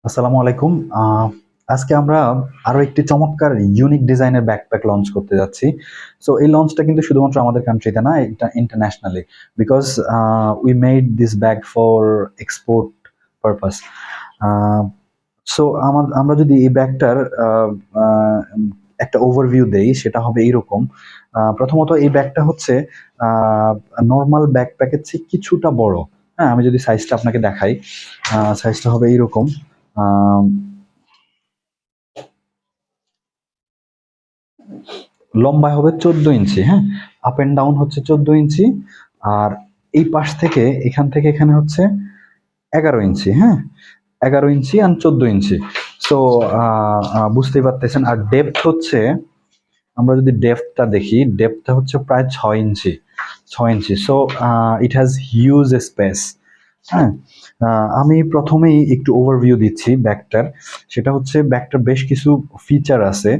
আসসালামু আলাইকুম। আজকে আমরা আরো একটি চমৎকার ইউনিক ডিজাইনের ব্যাকপ্যাক লঞ্চ করতে যাচ্ছি। সো এই লঞ্চটা কিন্তু শুধুমাত্র আমাদের কান্ট্রিতে না, এটা internationally, because we made this bag for export purpose. So আমরা যদি এই ব্যাগটার একটা ওভারভিউ দেই, সেটা হবে এইরকম। প্রথমত এই ব্যাগটা হচ্ছে নর্মাল ব্যাকপ্যাকের চেয়ে কিছুটা বড়। হ্যাঁ, আমি যদি সাইজটা আপনাকে দেখাই, সাইজটা হবে এইরকম। আম, লম্বায় হবে 14 ইঞ্চি। হ্যাঁ, আপ এন্ড ডাউন হচ্ছে 14 ইঞ্চি। আর এই পাশ থেকে এখান থেকে এখানে হচ্ছে 11 ইঞ্চি। হ্যাঁ, 11 ইঞ্চি আর 14 ইঞ্চি। সো বুঝতেই পারতেছেন। আর ডেপথ হচ্ছে, আমরা যদি ডেপথটা দেখি, ডেপথটা হচ্ছে প্রায় 6 inch. 6 inch. So it has huge space. হ্যাঁ, আমি প্রথমেই একটু ওভারভিউ দিচ্ছি ব্যাগটার। সেটা হচ্ছে ব্যাগটার বেশ কিছু ফিচার আছে।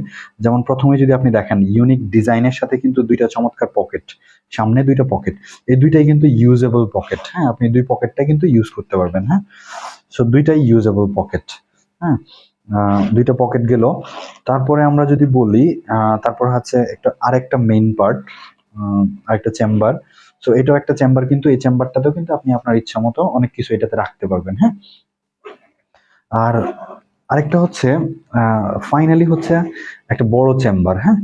যেমন প্রথমে যদি আপনি দেখেন, ইউনিক ডিজাইনের সাথে কিন্তু দুইটা চমৎকার পকেট, সামনে দুইটা পকেট, এই দুইটাই কিন্তু ইউজেবল পকেট। হ্যাঁ, আপনি দুই পকেটটা কিন্তু ইউজ করতে পারবেন। হ্যাঁ, সো দুইটাই ইউজেবল পকেট। হ্যাঁ, দুইটা পকেট গেল। তারপরে আমরা যদি বলি, তারপর হচ্ছে আরেকটা মেইন পার্ট, আরেকটা চেম্বার। সো এটাও একটা চেম্বার, কিন্তু এই চেম্বারটাতেও কিন্তু আপনি আপনার ইচ্ছা মতো অনেক কিছু এটাতে রাখতে পারবেন। হ্যাঁ, আর আরেকটা হচ্ছে, ফাইনালি হচ্ছে একটা বড় চেম্বার। হ্যাঁ,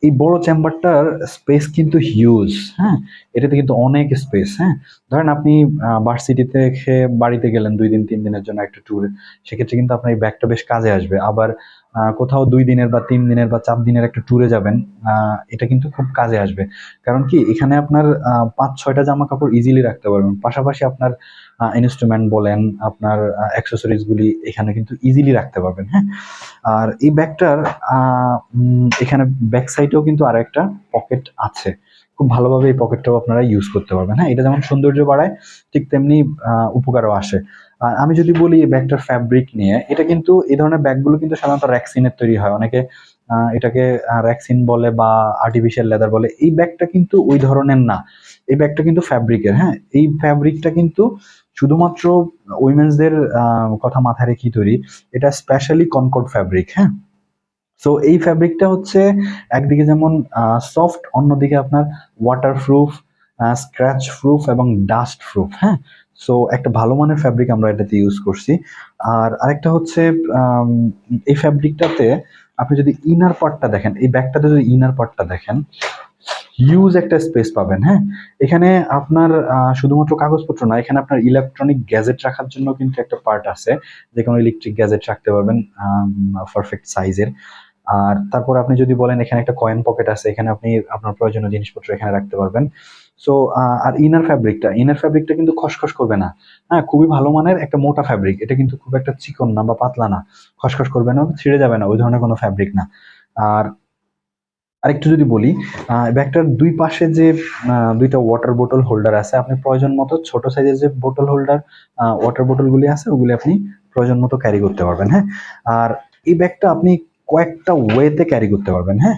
এই বড় চেম্বারটার স্পেস কিন্তু হিউজ। হ্যাঁ, এটাতে কিন্তু অনেক স্পেস। হ্যাঁ, ধরেন আপনি ভার্সিটি থেকে বাড়িতে গেলেন 2 দিন 3 দিনের জন্য একটা ট্যুরে, সেক্ষেত্রে কিন্তু আপনার এই ব্যাগটা বেশ কাজে আসবে। আবার কোথাও 2 দিনের বা 3 দিনের বা 4 দিনের একটা ট্যুরে যাবেন, এটা কিন্তু খুব কাজে আসবে। কারণ কি, এখানে আপনার 5-6টা জামা কাপড় ইজিলি রাখতে পারবেন। পাশাপাশি আপনার ইনস্ট্রুমেন্ট বলেন, আপনার অ্যাক্সেসরিজ গুলি এখানে কিন্তু ইজিলি রাখতে পারবেন। হ্যাঁ, আর এই ব্যাগটার এখানে ব্যাক সাইডেও কিন্তু আরো একটা পকেট আছে। খুব ভালোভাবে এই পকেটটাও আপনারা ইউজ করতে পারবেন। হ্যাঁ, এটা যেমন সৌন্দর্য বাড়ায়, ঠিক তেমনি উপকারও আসে। আর আমি যদি বলি এই ব্যাগটার ফ্যাব্রিক নিয়ে, এটা কিন্তু এই ধরনের ব্যাগগুলো কিন্তু সাধারণত র্যাক্সিনের তৈরি হয়। অনেকে এটাকে র্যাক্সিন বলে বা আর্টিফিশিয়াল লেদার বলে। এই ব্যাগটা কিন্তু ওই ধরনের না। এই ব্যাগটা কিন্তু ফ্যাব্রিকের। হ্যাঁ, এই ফ্যাব্রিকটা কিন্তু শুধুমাত্র উইমেন্সদের কথা মাথায় রেখেই তৈরি। এটা স্পেশালি কনকর্ড ফ্যাব্রিক। হ্যাঁ, সো এই ফ্যাব্রিকটা হচ্ছে একদিকে যেমন সফট, অন্যদিকে আপনার ওয়াটারপ্রুফ, স্ক্র্যাচ প্রুফ এবং ডাস্ট প্রুফ। হ্যাঁ, সো একটা ভালো মানের ফ্যাব্রিক আমরা এটাতে ইউজ করছি। আর আরেকটা হচ্ছে, আম, এই ফ্যাব্রিকটাতে আপনি যদি ইনার পার্টটা দেখেন, এই ব্যাগটাতে যদি ইনার পার্টটা দেখেন, হিউজ একটা স্পেস পাবেন। হ্যাঁ, এখানে আপনার শুধুমাত্র কাগজপত্র না, এখানে আপনার ইলেকট্রনিক গ্যাজেট রাখার জন্য কিন্তু একটা পার্ট আছে। যে কোনো ইলেকট্রিক গ্যাজেট রাখতে পারবেন পারফেক্ট সাইজের। আর তারপর আপনি যদি বলেন, এখানে একটা কয়েন পকেট আছে, এখানে আপনি আপনার প্রয়োজনীয় জিনিসপত্র এখানে রাখতে পারবেন। সো আর ইনার ফ্যাব্রিকটা কিন্তু খসখস করবে না। হ্যাঁ, খুবই ভালো মানের একটা মোটা ফ্যাব্রিক। এটা কিন্তু খুব একটা চিকন না বা পাতলা না, খসখস করবে না, ছিঁড়ে যাবে না, ওই ধরনের কোনো ফ্যাব্রিক না। আর আরেকটু যদি বলি, ব্যাগটার দুই পাশে যে দুইটা ওয়াটার বোতল হোল্ডার আছে, আপনি প্রয়োজন মতো ছোট সাইজের যে বোতল হোল্ডার, ওয়াটার বোতল গুলি আছে, ওগুলি আপনি প্রয়োজন মতো ক্যারি করতে পারবেন। হ্যাঁ, আর এই ব্যাগটা আপনি কয়েকটা ওয়েতে ক্যারি করতে পারবেন। হ্যাঁ,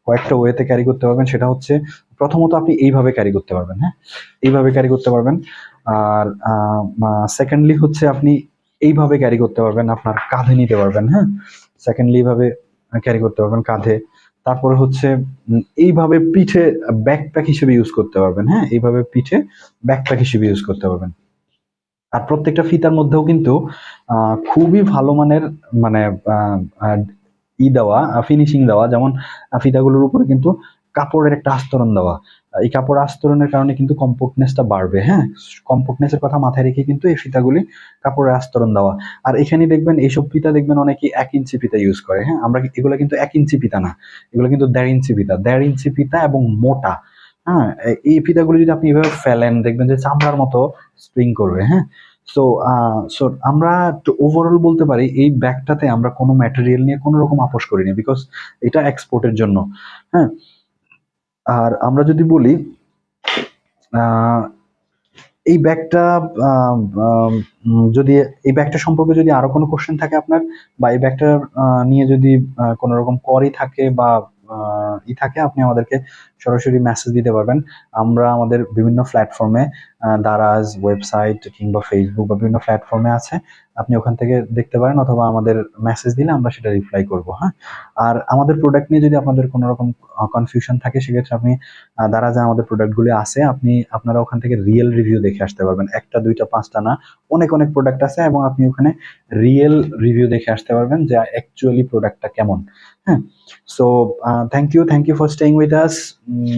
কয়েকটা ওয়েতে ক্যারি করতে পারবেন। সেটা হচ্ছে, প্রথমত আপনি এইভাবে ক্যারি করতে পারবেন। হ্যাঁ, এইভাবে ক্যারি করতে পারবেন। আর সেকেন্ডলি হচ্ছে আপনি এইভাবে ক্যারি করতে পারবেন, আপনার কাঁধে নিতে পারবেন। হ্যাঁ, সেকেন্ডলি এইভাবে ক্যারি করতে পারবেন কাঁধে। তারপরে হচ্ছে এইভাবে পিঠে ব্যাকপ্যাক হিসেবে ইউজ করতে পারবেন। হ্যাঁ, এইভাবে পিঠে ব্যাকপ্যাক হিসেবে ইউজ করতে পারবেন। আর প্রত্যেকটা ফিতার মধ্যেও কিন্তু খুবই ভালো মানের, মানে আহ, আহ, দেওয়া, ফিনিশিং দেওয়া। যেমন ফিতাগুলোর উপরে কিন্তু কাপড়ের একটা আস্তরণ দেওয়া। এই কাপড় আস্তরণের কারণে কিন্তু কম্পোর্টনেসটা বাড়বে। হ্যাঁ, কম্পোর্টনেসের কথা মাথায় রেখে কিন্তু এই ফিতাগুলি কাপড়ের আস্তরণ দেওয়া। আর এখানে দেখবেন, এইসব ফিতা দেখবেন অনেকে 1 ইঞ্চি ফিতা ইউজ করে। হ্যাঁ, আমরা এগুলো কিন্তু 1 ইঞ্চি ফিতা না, এগুলো কিন্তু 1.5 ইঞ্চি ফিতা। 1.5 ইঞ্চি ফিতা এবং মোটা। হ্যাঁ, এই ফিতাগুলি যদি আপনি এভাবে ফেলেন, দেখবেন যে চামড়ার মতো স্প্রিং করবে। হ্যাঁ, সো সো আমরা ওভারঅল বলতে পারি, এই ব্যাগটাতে আমরা কোনো ম্যাটেরিয়াল নিয়ে কোনো রকম আপোষ করিনি, বিকজ এটা এক্সপোর্টের জন্য। হ্যাঁ, আর আমরা যদি বলি, আহ, এই ব্যাগটা, আহ, আহ, যদি এই ব্যাগটা সম্পর্কে যদি আরো কোনো কোশ্চেন থাকে আপনার, বা এই ব্যাগটা নিয়ে যদি কোনো রকম কোয়ারি থাকে বা ই থাকে, আপনি আমাদেরকে সরাসরি মেসেজ দিতে পারবেন। আমরা আমাদের বিভিন্ন প্ল্যাটফর্মে দারাজ ওয়েবসাইট কিংবা ফেসবুক বা বিভিন্ন প্ল্যাটফর্মে আছে, আপনি ওখান থেকে দেখতে পারেন অথবা আমাদের মেসেজ দিলে আমরা সেটা রিপ্লাই করব। হ্যাঁ, আর আমাদের প্রোডাক্ট নিয়ে যদি আপনাদের কোনো রকম কনফিউশন থাকে সেক্ষেত্রে আপনি দারাজে আমাদের প্রোডাক্টগুলি আছে, আপনারা ওখান থেকে রিয়েল রিভিউ দেখে আসতে পারবেন। একটা দুইটা পাঁচটা না, অনেক অনেক প্রোডাক্ট আছে এবং আপনি ওখানে রিয়েল রিভিউ দেখে আসতে পারবেন যে অ্যাকচুয়ালি প্রোডাক্টটা কেমন। হ্যাঁ, so thank you for staying with us.